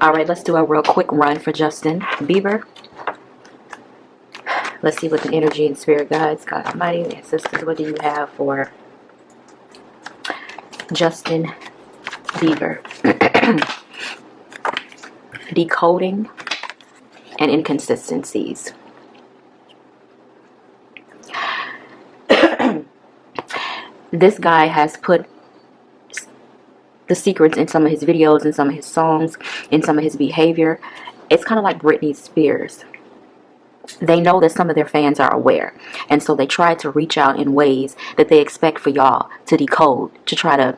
Alright, let's do a real quick run for Justin Bieber. Let's see what the energy and spirit guides, God Almighty, and sisters, what do you have for Justin Bieber? Decoding and inconsistencies. This guy has put the secrets in some of his videos, in some of his songs, in some of his behavior. It's kind of like Britney Spears. They know that some of their fans are aware, and so they try to reach out in ways that they expect for y'all to decode, to try to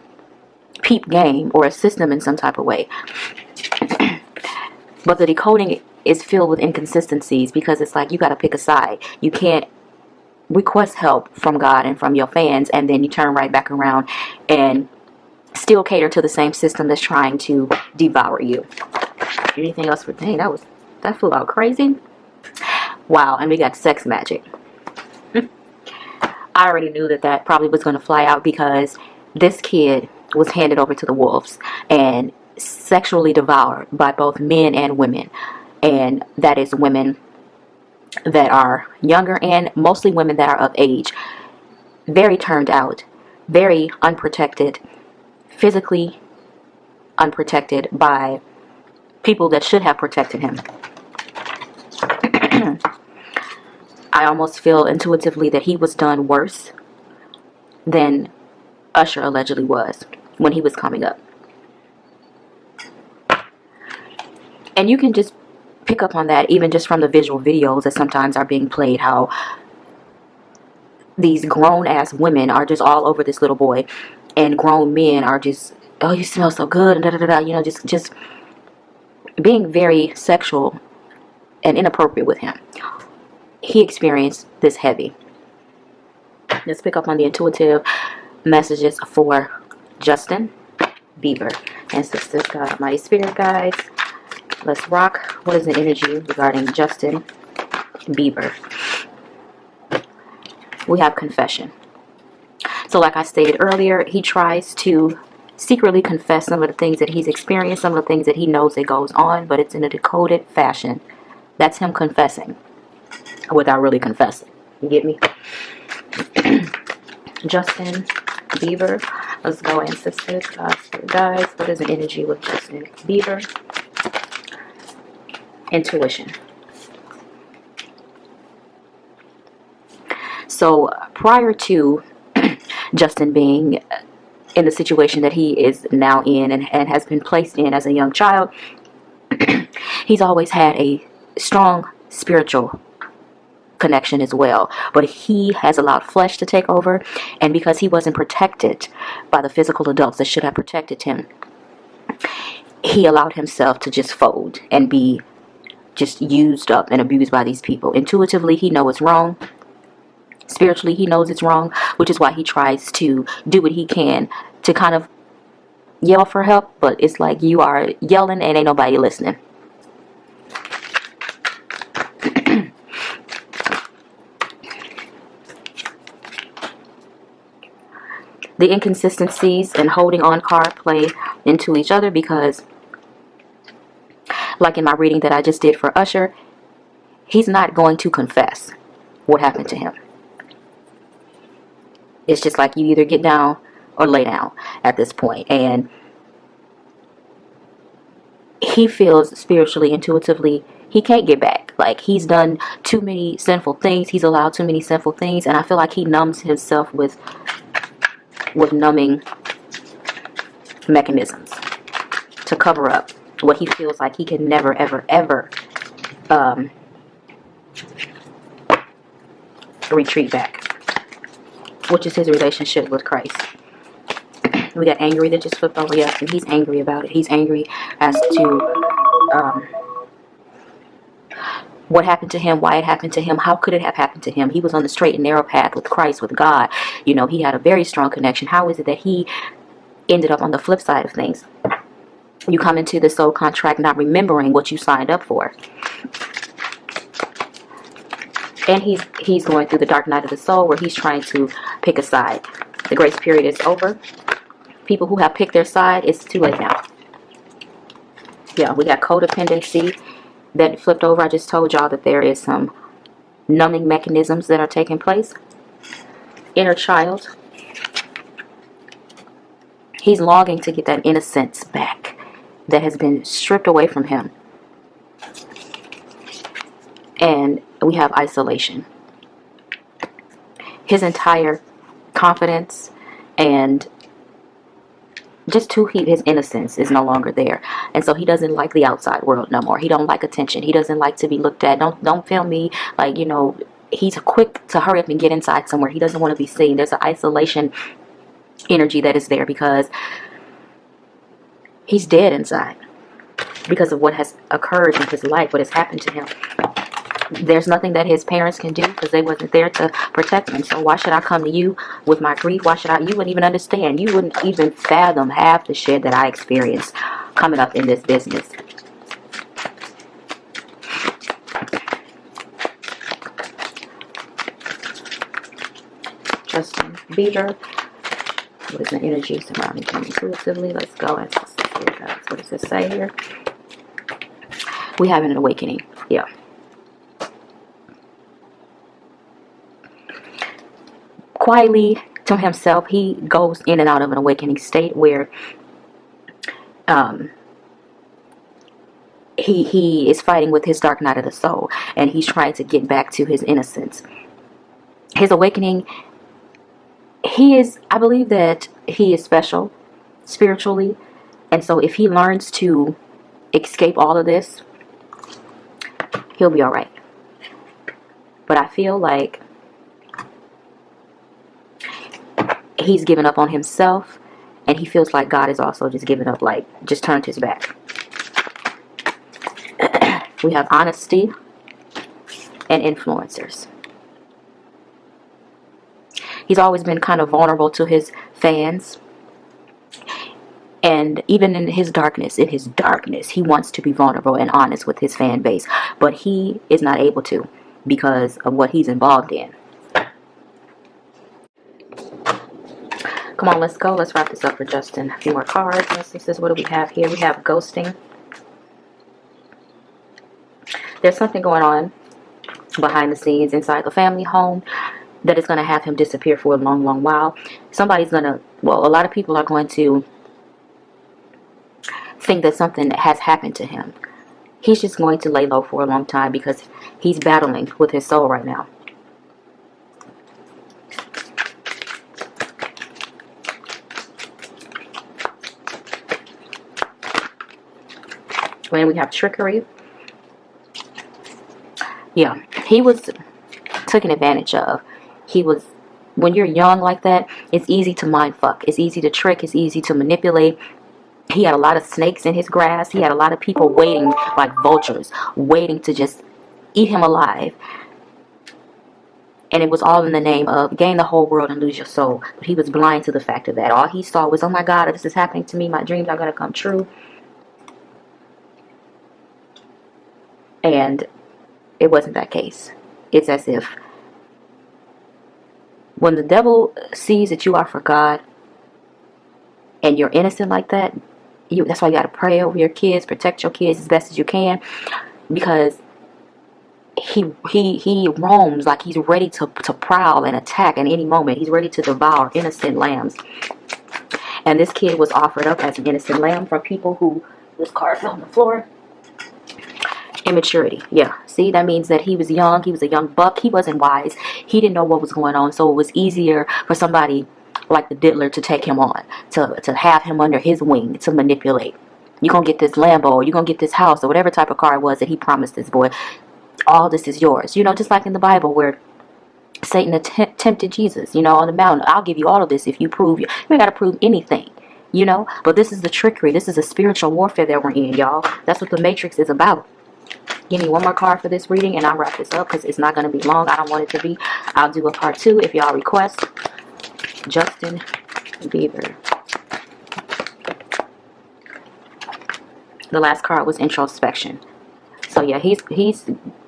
peep game or assist them in some type of way. But the decoding is filled with inconsistencies, because it's like you got to pick a side. You can't request help from God and from your fans and then you turn right back around and still cater to the same system that's trying to devour you. Anything else for, dang, that flew out crazy. Wow. And we got sex magic. I already knew that probably was going to fly out, because this kid was handed over to the wolves and sexually devoured by both men and women. And that is women that are younger and mostly women that are of age. Very turned out, very unprotected, physically unprotected by people that should have protected him. I almost feel intuitively that he was done worse than Usher allegedly was when he was coming up. And you can just pick up on that even just from the visual videos that sometimes are being played, how these grown-ass women are just all over this little boy, and grown men are just, oh, you smell so good, and da-da-da-da, you know, just being very sexual and inappropriate with him. He experienced this heavy. Let's pick up on the intuitive messages for Justin Bieber. And sisters, God Almighty, spirit guides, let's rock. What is the energy regarding Justin Bieber? We have confession. So like I stated earlier, he tries to secretly confess some of the things that he's experienced, some of the things that he knows that goes on, but it's in a decoded fashion. That's him confessing without really confessing. You get me? Justin Bieber. Let's go, ancestors, guys. What is the energy with Justin Bieber? Intuition. So prior to Justin being in the situation that he is now in and has been placed in as a young child, he's always had a strong spiritual connection as well, but he has allowed flesh to take over, and because he wasn't protected by the physical adults that should have protected him, he allowed himself to just fold and be just used up and abused by these people. Intuitively, he knows it's wrong. Spiritually, he knows it's wrong, which is why he tries to do what he can to kind of yell for help, but it's like you are yelling and ain't nobody listening. The inconsistencies and holding on card play into each other, because like in my reading that I just did for Usher, he's not going to confess what happened to him. It's just like you either get down or lay down at this point. And he feels spiritually, intuitively, he can't get back. Like, he's done too many sinful things. He's allowed too many sinful things. And I feel like he numbs himself with numbing mechanisms to cover up what he feels like he can never, ever, ever retreat back, which is his relationship with Christ. We got angry that just flipped over, yes, and he's angry about it. He's angry as to what happened to him, why it happened to him, how could it have happened to him. He was on the straight and narrow path with Christ, with God. You know, he had a very strong connection. How is it that he ended up on the flip side of things? You come into the soul contract not remembering what you signed up for. And he's going through the dark night of the soul, where he's trying to pick a side. The grace period is over. People who have picked their side, it's too late now. Yeah, we got codependency that flipped over. I just told y'all that there is some numbing mechanisms that are taking place. Inner child. He's longing to get that innocence back that has been stripped away from him. And we have isolation. His entire confidence and just to keep his innocence is no longer there, and so he doesn't like the outside world no more. He don't like attention. He doesn't like to be looked at. Don't feel me, like, you know. He's quick to hurry up and get inside somewhere. He doesn't want to be seen. There's an isolation energy that is there because he's dead inside because of what has occurred in his life, what has happened to him. There's nothing that his parents can do because they wasn't there to protect him. So why should I come to you with my grief? Why should you wouldn't even understand. You wouldn't even fathom half the shit that I experienced coming up in this business. Justin Bieber. What is the energy surrounding him intuitively? Let's go. What does it say here? We have an awakening. Yeah. Quietly to himself, he goes in and out of an awakening state where he is fighting with his dark night of the soul, and he's trying to get back to his innocence. His awakening, I believe that he is special spiritually, and so if he learns to escape all of this, he'll be all right. But I feel like he's given up on himself, and he feels like God is also just given up, like just turned his back. We have honesty and influencers. He's always been kind of vulnerable to his fans, and even in his darkness, he wants to be vulnerable and honest with his fan base, but he is not able to because of what he's involved in. Come on, let's go. Let's wrap this up for Justin. A few more cards. Instances. What do we have here? We have ghosting. There's something going on behind the scenes inside the family home that is going to have him disappear for a long, long while. Somebody's going to, well, a lot of people are going to think that something has happened to him. He's just going to lay low for a long time because he's battling with his soul right now. When we have trickery, yeah, he was taken advantage of. When you're young like that, it's easy to mind fuck. It's easy to trick. It's easy to manipulate. He had a lot of snakes in his grass. He had a lot of people waiting, like vultures, waiting to just eat him alive. And it was all in the name of gain the whole world and lose your soul. But he was blind to the fact of that. All he saw was, oh my God, this is happening to me. My dreams are going to come true. And it wasn't that case. It's as if when the devil sees that you are for God and you're innocent like that, that's why you got to pray over your kids, protect your kids as best as you can, because he roams like he's ready to prowl and attack at any moment. He's ready to devour innocent lambs. And this kid was offered up as an innocent lamb from people who, this card fell on the floor. Immaturity. Yeah. See, that means that he was young. He was a young buck. He wasn't wise. He didn't know what was going on. So it was easier for somebody like the diddler to take him on, to have him under his wing, to manipulate. You're going to get this Lambo, or you're going to get this house, or whatever type of car it was that he promised this boy. All this is yours. You know, just like in the Bible where Satan tempted Jesus, on the mountain. I'll give you all of this if you prove. You ain't got to prove anything, But this is the trickery. This is a spiritual warfare that we're in, y'all. That's what the Matrix is about. Give me one more card for this reading, and I'll wrap this up because it's not going to be long. I don't want it to be. I'll do a part 2 if y'all request. Justin Bieber. The last card was introspection. So yeah, he's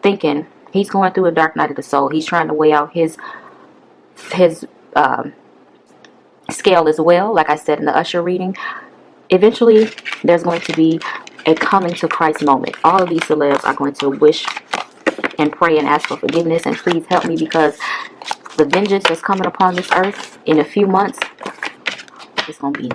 thinking. He's going through a dark night of the soul. He's trying to weigh out his scale as well. Like I said in the Usher reading, eventually there's going to be a coming to Christ moment. All of these celebs are going to wish and pray and ask for forgiveness and please help me, because the vengeance that's coming upon this earth in a few months, it's going to be